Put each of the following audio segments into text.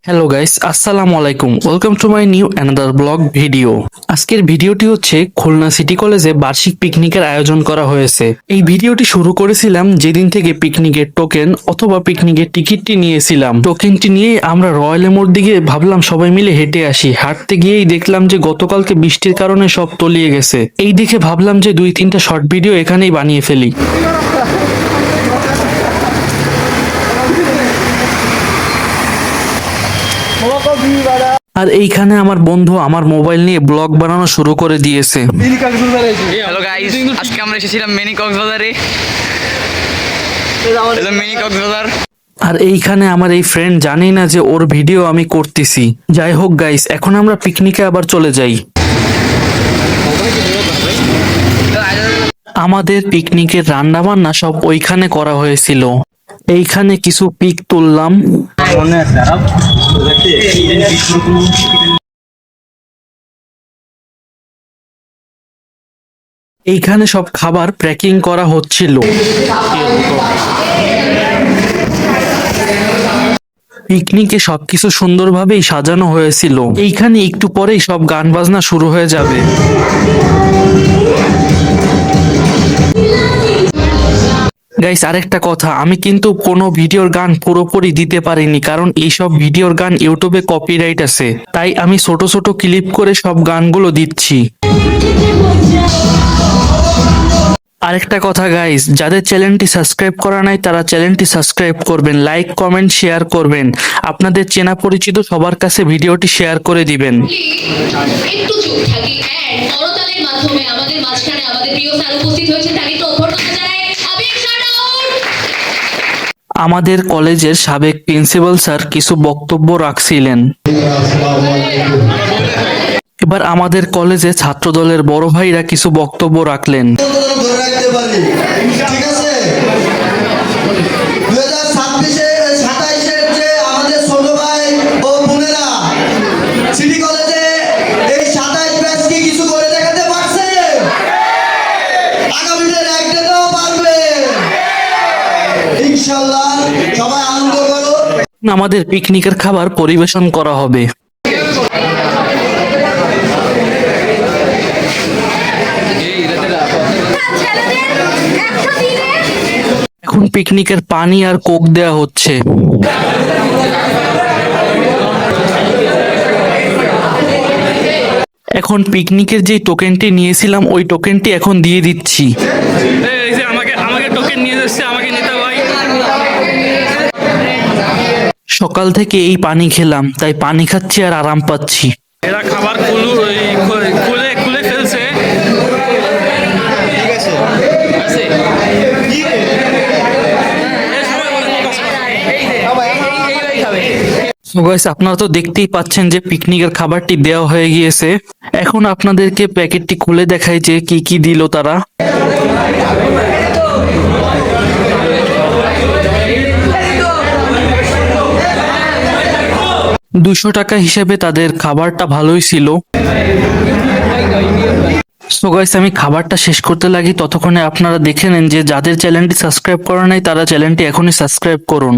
Hello guys, আসসালামু আলাইকুম। Welcome to my new another blog video. আজকের ভিডিওটি হচ্ছে খুলনা সিটি কলেজে বার্ষিক পিকনিকের আয়োজন করা হয়েছে। এই ভিডিওটি শুরু করেছিলাম যেদিন থেকে পিকনিকের টোকেন অথবা পিকনিকের টিকিটটি নিয়েছিলাম। টোকেনটি নিয়ে আমরা রয়্যাল মোড় দিকে ভাবলাম সবাই মিলে হেঁটে আসি। হাঁটতে গিয়েই দেখলাম যে গতকালকে বৃষ্টির কারণে সব তলিয়ে গেছে। এই দেখে ভাবলাম যে 2-3টা শর্ট ভিডিও এখানেই বানিয়ে ফেলি। আর এইখানে আমার বন্ধু আমার মোবাইল নিয়ে ব্লগ বানানো শুরু করে দিয়েছে। হ্যালো গাইস, আজকে আমরা এসেছিলাম মিনি কক্সবাজারে। মিনি কক্সবাজার। আর এইখানে আমার এই ফ্রেন্ড জানি না যে ওর ভিডিও আমি করতেছি। যাই হোক গাইস, এখন আমরা পিকনিকে আবার চলে যাই। আমাদের পিকনিকের রান্না বান্না সব ওইখানে করা হয়েছিল। এইখানে কিছু পিক তুললাম। এইখানে সব খাবার প্যাকিং করা হচ্ছিল। পিকনিকে সবকিছু সুন্দরভাবেই সাজানো হয়েছিল। এইখানে একটু পরেই সব গান বাজনা শুরু হয়ে যাবে। গাইস, আরেকটা কথা, আমি কিন্তু কোনো ভিডিওর গান পুরোপুরি দিতে পারিনি, কারণ এইসব ভিডিওর গান ইউটিউবে কপিরাইট আছে। তাই আমি ছোট ছোট ক্লিপ করে সব গানগুলো দিচ্ছি। আরেকটা কথা গাইস, যাদের চ্যানেলটি সাবস্ক্রাইব করা নাই তারা চ্যানেলটি সাবস্ক্রাইব করবেন, লাইক কমেন্ট শেয়ার করবেন, আপনাদের চেনা পরিচিত সবার কাছে ভিডিওটি শেয়ার করে দিবেন। একটু চুপ থাকি এন্ড করতালের মাধ্যমে আমাদের মাঝখানে আমাদের প্রিয় স্যার উপস্থিত হয়েছে, তাকে তো অভ্যর্থনা জানাই। আবির শাউট আউট। আমাদের কলেজের সাবেক প্রিন্সিপাল স্যার কিছু বক্তব্য রাখছিলেন। এবার আমাদের কলেজে ছাত্র দলের বড় ভাইরা কিছু বক্তব্য রাখলেন। আমাদের পিকনিকের খাবার পরিবেশন করা হবে। এখন পিকনিকের পানি আর কোক দেয়া হচ্ছে। এখন পিকনিকের যে টোকেনটি নিয়েছিলাম ওই টোকেনটি এখন দিয়ে দিচ্ছি। সকাল থেকে এই পানি খেলাম, তাই পানি খাচ্ছি আর আরাম পাচ্ছি। এরা খাবার খুলে ফেলছে। আপনারা তো দেখতেই পাচ্ছেন যে পিকনিকের খাবারটি দেওয়া হয়ে গিয়েছে। এখন আপনাদেরকে প্যাকেটটি খুলে দেখাই যে কি কি দিল তারা। 200 টাকা হিসেবে তাদের খাবারটা ভালোই ছিল। সো গাইস, আমি খাবারটা শেষ করতে লাগি, ততক্ষণে আপনারা দেখে নেন যে যাদের চ্যানেলটি সাবস্ক্রাইব করা নাই তারা চ্যানেলটি এখনই সাবস্ক্রাইব করুন।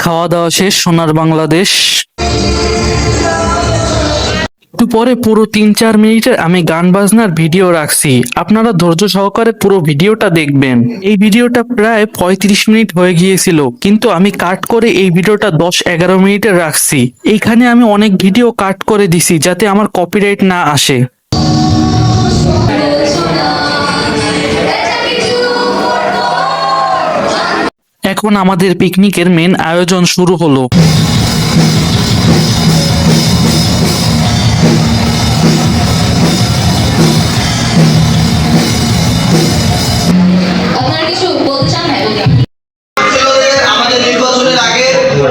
খাওয়া দাওয়া শেষ, সোনার বাংলাদেশ। একটু পরে পুরো 3-4 মিনিটের আমি গান বাজনার ভিডিও রাখছি, আপনারা ধৈর্য সহকারে পুরো ভিডিওটা দেখবেন। এই ভিডিওটা প্রায় 35 মিনিট হয়ে গিয়েছিল, কিন্তু আমি কাট করে এই ভিডিওটা 10-11 মিনিটের রাখছি। এইখানে আমি অনেক ভিডিও কাট করে দিছি যাতে আমার কপিরাইট না আসে। এখন আমাদের পিকনিকের মেন আয়োজন শুরু হলো। আমাদের নির্বাচনের আগে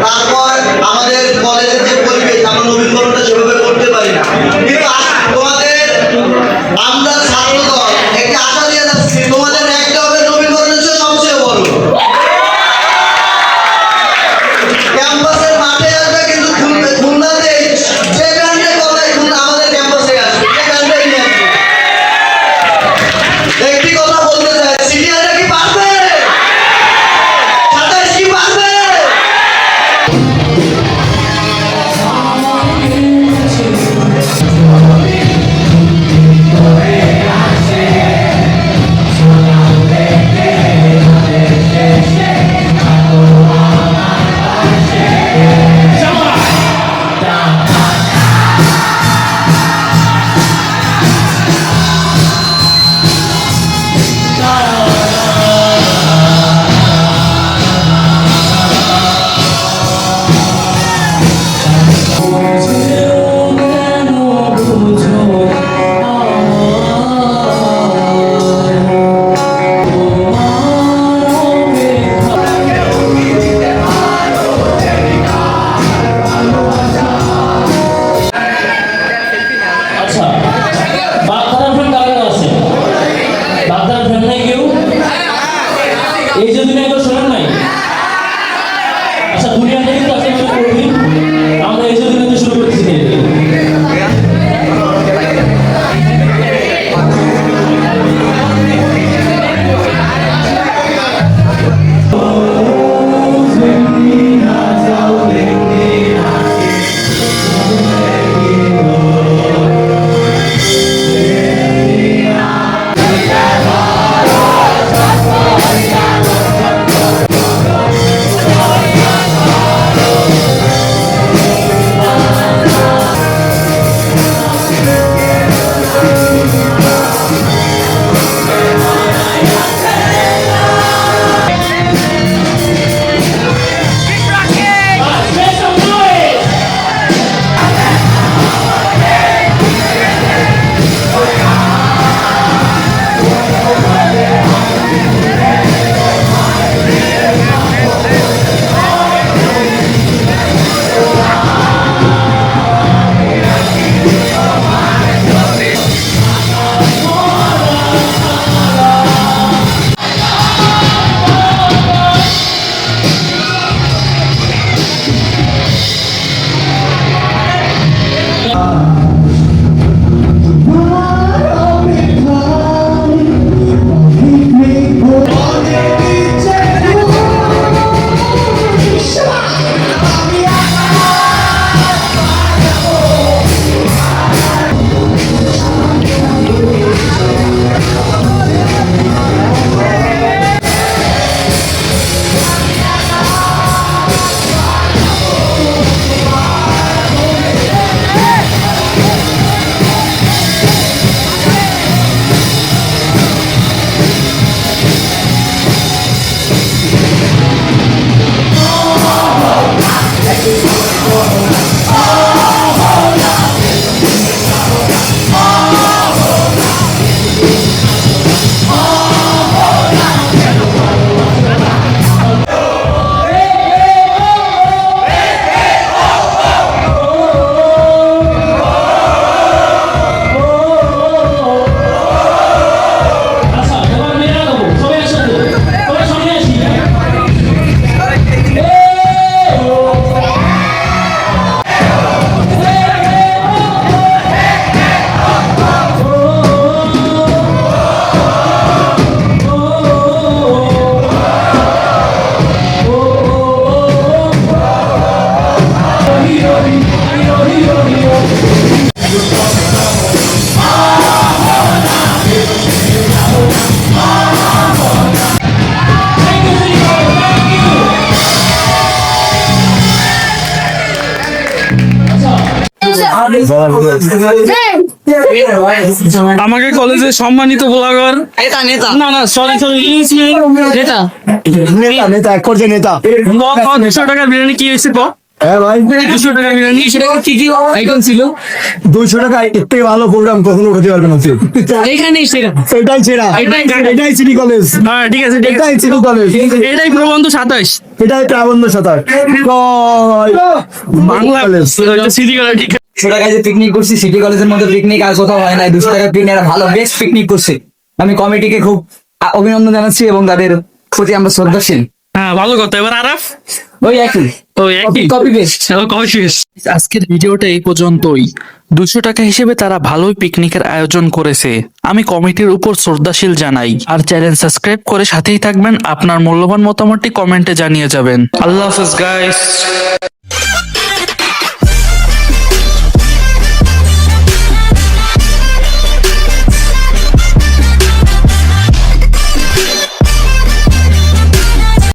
তারপর আমাদের কলেজের যে পরিবেশ আমরা নবীকরণটা সেভাবে করতে পারি না, কিন্তু তোমাদের আমরা ছাত্র দল একটি আশা দিয়ে যাচ্ছি, তোমাদের একটা হবে নবীকরণের সবচেয়ে বড় ক্যাম্পাসের আচ্ছা দুনিয়াতে কিন্তু আপনি একটা কঠিন আমরা এই জন্য কিন্তু শুরু করতেছি আচ্ছা এবার মেয়েরা গাবো সবাই একসাথে সবাই সামনে আসি আমাকে কলেজে সম্মানিত ব্লগার নেতা নেতা না না সরি নেতা নেতা এক পর্যায়ে নেতা 200 টাকার বিরিয়ানি কি হয়েছে তো হ্যাঁ ভাই 200 টাকার বিরিয়ানি সেটা কি কি আইটেম ছিল 200 টাকা এর থেকে ভালো প্রোগ্রাম কখনো হতে পারবে না তুই এইখানেই সেরা এটাই ছেড়া এটাই সিটি কলেজ হ্যাঁ ঠিক আছে ঠিক আছে এটাই সিটি কলেজ এটাই প্রবন্ধ 27 এটাই প্রাবন্ধ সাঁতার বাংলা সিটি কলেজ ঠিক আছে। 200 টাকায় যে পিকনিক করছি সিটি কলেজের মধ্যে পিকনিক আর কোথাও হয় না 200 টাকার পিকনিক একটা ভালো বেস্ট পিকনিক করছে আমি কমিটিকে খুব অভিনন্দন জানাচ্ছি এবং তাদের প্রতি আমরা শ্রদ্ধাশীল হ্যাঁ ভালো কথা এবার আরাফ ওই একই ওই একই কপি পেস্ট কফি শেষ আজকের ভিডিওটা এই পর্যন্তই। 200 টাকা হিসেবে তারা ভালোই পিকনিকের আয়োজন করেছে। আমি কমিটির উপর শ্রদ্ধাশীল জানাই। আর চ্যানেল সাবস্ক্রাইব করে সাথেই থাকবেন। আপনার মূল্যবান মতামতটি কমেন্টে জানিয়ে যাবেন। আল্লাহ হাফেজ গাইস।